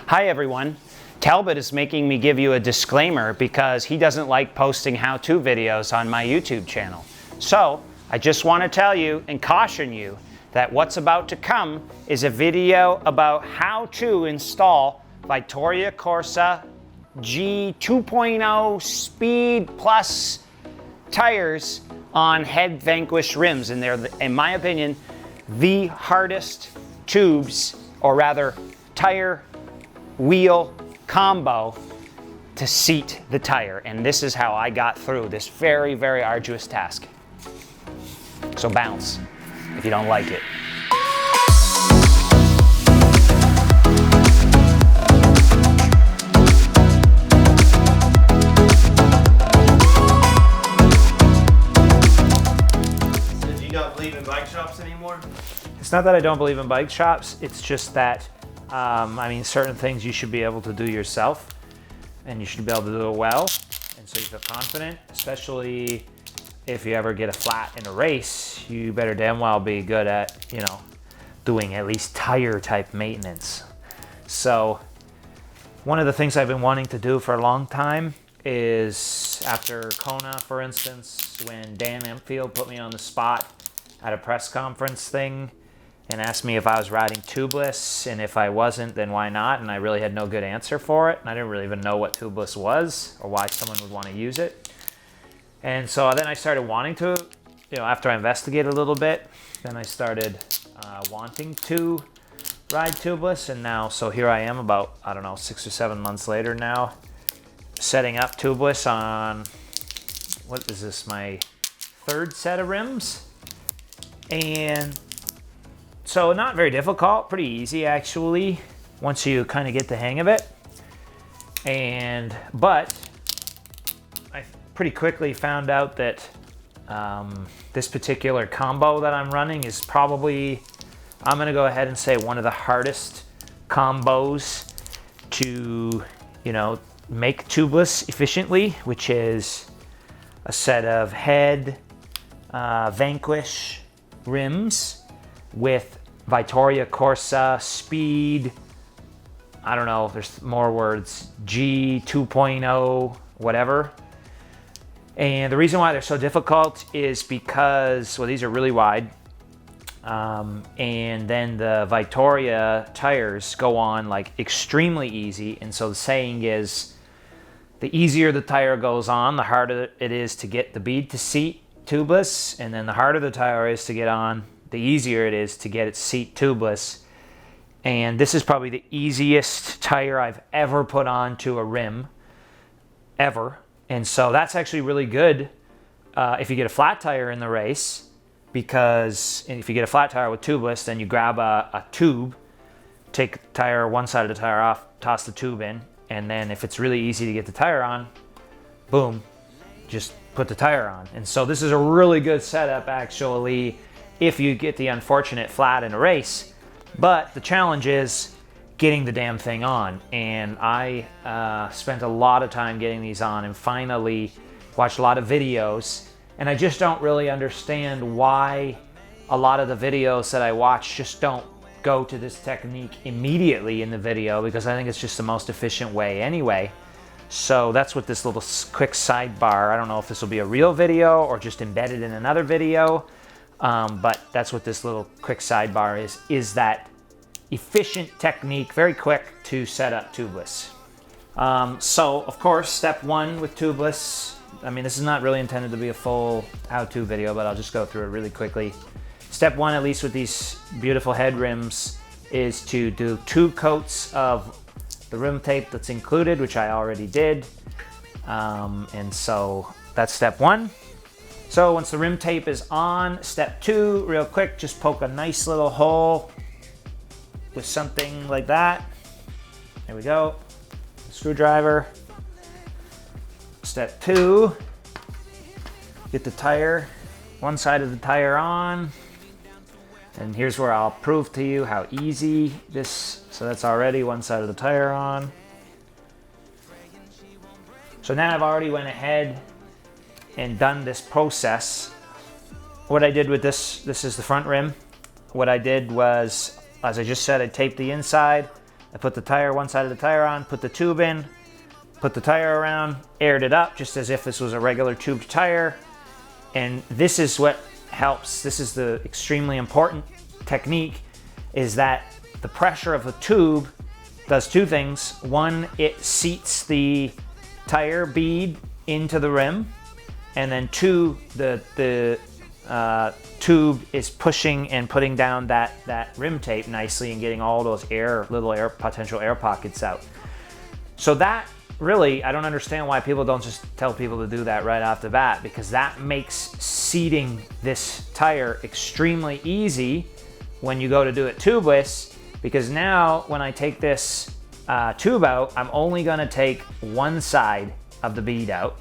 Hi everyone. Talbot is making me give you a disclaimer because he doesn't like posting how-to videos on my YouTube channel. So I just want to tell you and caution you that what's about to come is a video about how to install Vittoria Corsa G 2.0 Speed Plus tires on head Vanquish rims, and they're, in my opinion, the hardest tubes, or rather tire wheel combo to seat the tire. And this is how I got through this very, very arduous task. So bounce if you don't like it. So you don't believe in bike shops anymore? It's not that I don't believe in bike shops, it's just that I mean, certain things you should be able to do yourself, and you should be able to do it well, and so you feel confident, especially if you ever get a flat in a race. You better damn well be good at, you know, doing at least tire type maintenance. So one of the things I've been wanting to do for a long time is, after Kona, for instance, when Dan Empfield put me on the spot at a press conference thing and asked me if I was riding tubeless, and if I wasn't, then why not? And I really had no good answer for it, and I didn't really even know what tubeless was or why someone would want to use it. And so then I started wanting to, you know, after I investigated a little bit, then I started wanting to ride tubeless, and now, so here I am about, I don't know, 6 or 7 months later now, setting up tubeless on, what is this, my third set of rims? And so not very difficult, pretty easy actually, once you kind of get the hang of it. But I pretty quickly found out that this particular combo that I'm running is probably, I'm gonna go ahead and say, one of the hardest combos to, you know, make tubeless efficiently, which is a set of head Vanquish rims with Vittoria Corsa Speed, I don't know if there's more words, G 2.0, whatever. And the reason why they're so difficult is because, well, these are really wide. And then the Vittoria tires go on like extremely easy. And so the saying is, the easier the tire goes on, the harder it is to get the bead to seat tubeless. And then the harder the tire is to get on, the easier it is to get it seat tubeless. And this is probably the easiest tire I've ever put onto a rim, ever. And so that's actually really good if you get a flat tire in the race, because if you get a flat tire with tubeless, then you grab a tube, take the tire, one side of the tire off, toss the tube in, and then if it's really easy to get the tire on, boom, just put the tire on. And so this is a really good setup actually if you get the unfortunate flat in a race. But the challenge is getting the damn thing on. And I spent a lot of time getting these on, and finally watched a lot of videos. And I just don't really understand why a lot of the videos that I watch just don't go to this technique immediately in the video, because I think it's just the most efficient way anyway. So that's what this little quick sidebar, I don't know if this will be a real video or just embedded in another video, but that's what this little quick sidebar is that efficient technique, very quick to set up tubeless. So of course, step one with tubeless, I mean, this is not really intended to be a full how-to video, but I'll just go through it really quickly. Step one, at least with these beautiful head rims, is to do 2 coats of the rim tape that's included, which I already did. And so that's step one. So once the rim tape is on, step 2, real quick, just poke a nice little hole with something like that. There we go, screwdriver. Step 2, get the tire, one side of the tire on. And here's where I'll prove to you how easy this, so that's already one side of the tire on. So now I've already went ahead and done this process. What I did with this is the front rim. What I did was, as I just said, I taped the inside, I put the tire, one side of the tire on, put the tube in, put the tire around, aired it up just as if this was a regular tubed tire. And this is what helps. This is the extremely important technique, is that the pressure of the tube does two things. One, it seats the tire bead into the rim, and then two, the tube is pushing and putting down that rim tape nicely and getting all those potential air pockets out. So that really, I don't understand why people don't just tell people to do that right off the bat, because that makes seating this tire extremely easy when you go to do it tubeless, because now when I take this tube out, I'm only gonna take one side of the bead out,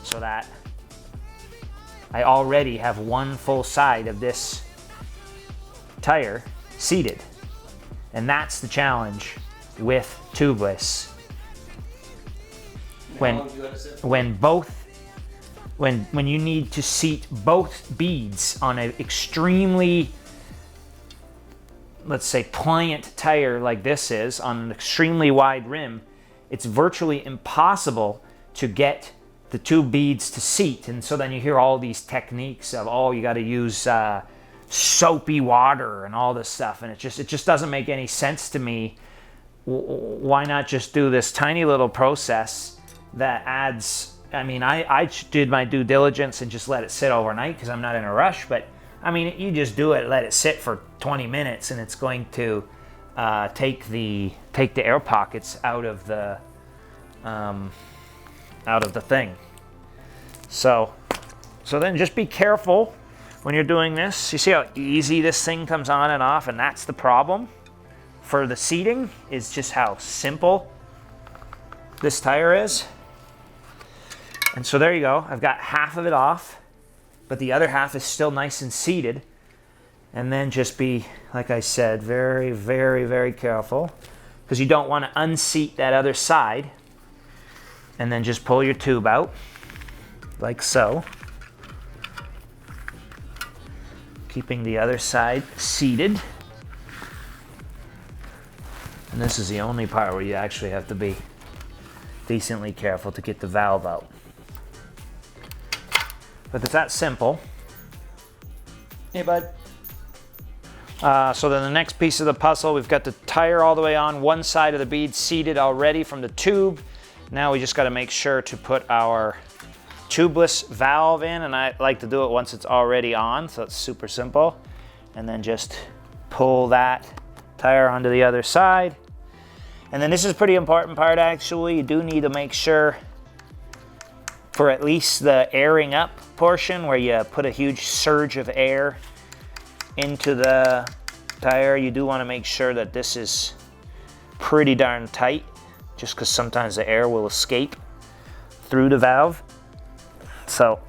so that I already have one full side of this tire seated. And that's the challenge with tubeless. When you need to seat both beads on an extremely, let's say, pliant tire like this is, on an extremely wide rim, it's virtually impossible to get the two beads to seat. And so then you hear all these techniques of, oh, you got to use soapy water and all this stuff, and it just doesn't make any sense to me. Why not just do this tiny little process that adds, I mean, I did my due diligence and just let it sit overnight because I'm not in a rush, but I mean, you just do it, let it sit for 20 minutes, and it's going to take the air pockets out of the thing. So then just be careful when you're doing this. You see how easy this thing comes on and off, and that's the problem for the seating, is just how simple this tire is. And so there you go. I've got half of it off, but the other half is still nice and seated. And then just be, like I said, very, very, very careful, because you don't want to unseat that other side. And then just pull your tube out, like so. Keeping the other side seated. And this is the only part where you actually have to be decently careful to get the valve out. But it's that simple. Hey, bud. So then the next piece of the puzzle, we've got the tire all the way on, one side of the bead seated already from the tube. Now we just got to make sure to put our tubeless valve in, and I like to do it once it's already on, so it's super simple. And then just pull that tire onto the other side. And then this is a pretty important part, actually. You do need to make sure, for at least the airing up portion, where you put a huge surge of air into the tire, you do want to make sure that this is pretty darn tight, just because sometimes the air will escape through the valve. So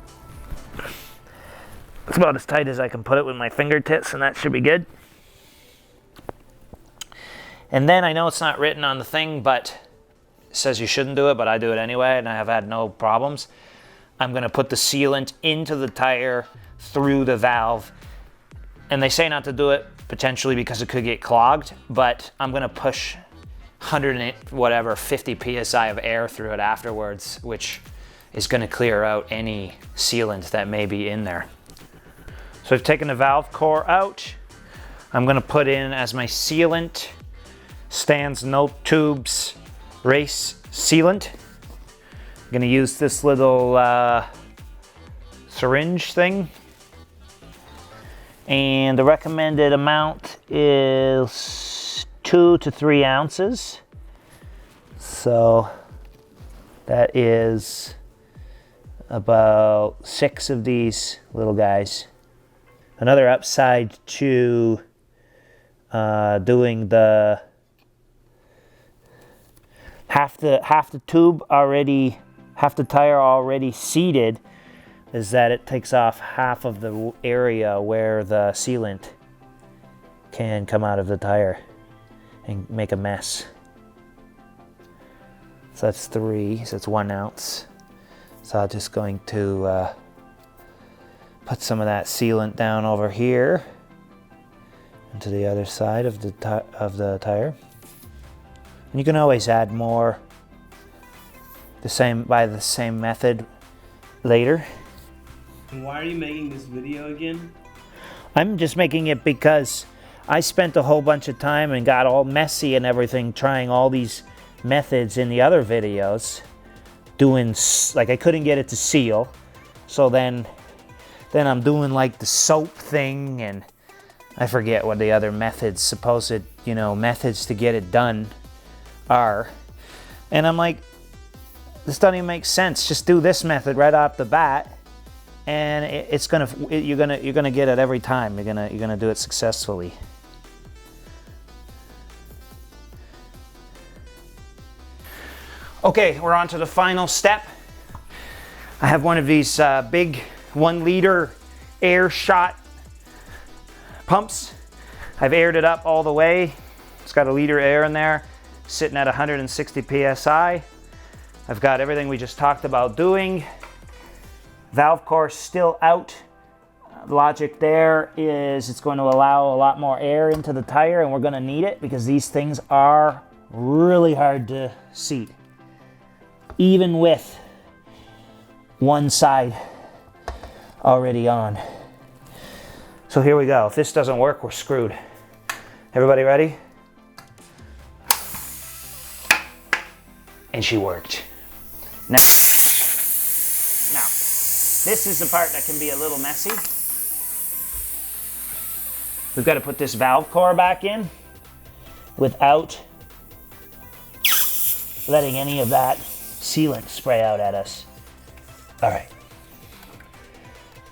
it's about as tight as I can put it with my fingertips, and that should be good. And then I know it's not written on the thing, but it says you shouldn't do it, but I do it anyway, and I have had no problems. I'm going to put the sealant into the tire through the valve. And they say not to do it potentially because it could get clogged, but I'm going to push 50 psi of air through it afterwards, which is going to clear out any sealant that may be in there. So I've taken the valve core out. I'm going to put in as my sealant Stan's No Tubes Race Sealant. I'm going to use this little syringe thing. And the recommended amount is 2 to 3 ounces. So that is about 6 of these little guys. Another upside to doing the half the tire already seated is that it takes off half of the area where the sealant can come out of the tire and make a mess. So that's 3, so it's 1 ounce. So I'm just going to put some of that sealant down over here into the other side of the tire. You can always add more by the same method later. And why are you making this video again? I'm just making it because I spent a whole bunch of time and got all messy and everything trying all these methods in the other videos. Like I couldn't get it to seal. So then I'm doing like the soap thing, and I forget what the other methods, supposed, methods to get it done are. And I'm like, this doesn't even make sense. Just do this method right off the bat, and you're gonna get it every time. You're gonna do it successfully. Okay, we're on to the final step. I have one of these big 1 liter air shot pumps. I've aired it up all the way. It's got a liter of air in there, sitting at 160 psi. I've got everything we just talked about doing. Valve core still out. Logic there is it's going to allow a lot more air into the tire, and we're going to need it because these things are really hard to seat, even with one side already on. So here we go. If this doesn't work, we're screwed. Everybody ready? And she worked. Now, this is the part that can be a little messy. We've got to put this valve core back in without letting any of that sealant spray out at us. All right.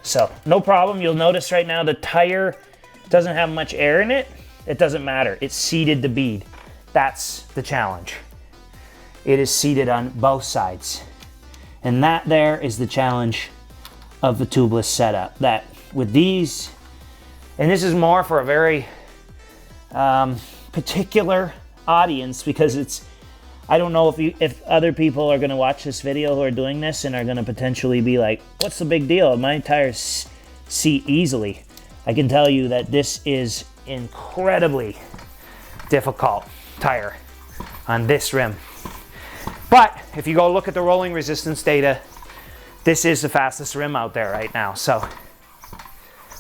So, no problem. You'll notice right now the tire doesn't have much air in it. It doesn't matter. It's seated the bead. That's the challenge. It is seated on both sides. And that there is the challenge of the tubeless setup. That with these, and this is more for a very particular audience, because I don't know if other people are gonna watch this video who are doing this and are gonna potentially be like, what's the big deal? My tires seat easily. I can tell you that this is incredibly difficult tire on this rim. But if you go look at the rolling resistance data, this is the fastest rim out there right now. So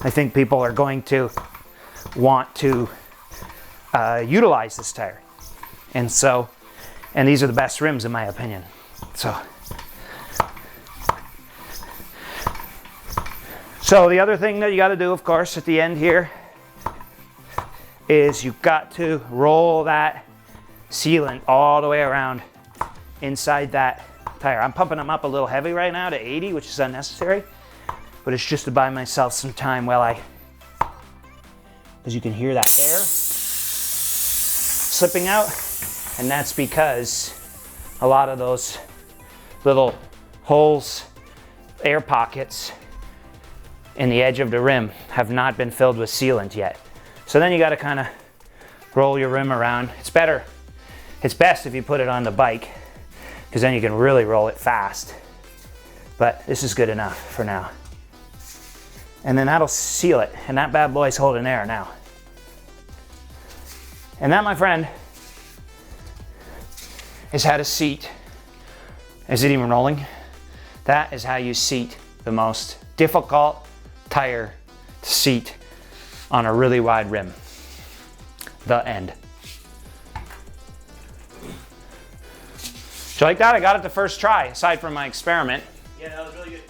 I think people are going to want to utilize this tire. And these are the best rims in my opinion. So the other thing that you got to do, of course, at the end here is you've got to roll that sealant all the way around inside that tire. I'm pumping them up a little heavy right now to 80, which is unnecessary, but it's just to buy myself some time while because you can hear that air slipping out, and that's because a lot of those little holes, air pockets in the edge of the rim have not been filled with sealant yet. So then you got to kind of roll your rim around. It's best if you put it on the bike, because then you can really roll it fast. But this is good enough for now. And then that'll seal it, and that bad boy's holding air now. And that, my friend, is how to seat. Is it even rolling? That is how you seat the most difficult tire to seat on a really wide rim. The end. Do you like that? I got it the first try, aside from my experiment. Yeah, that was really good.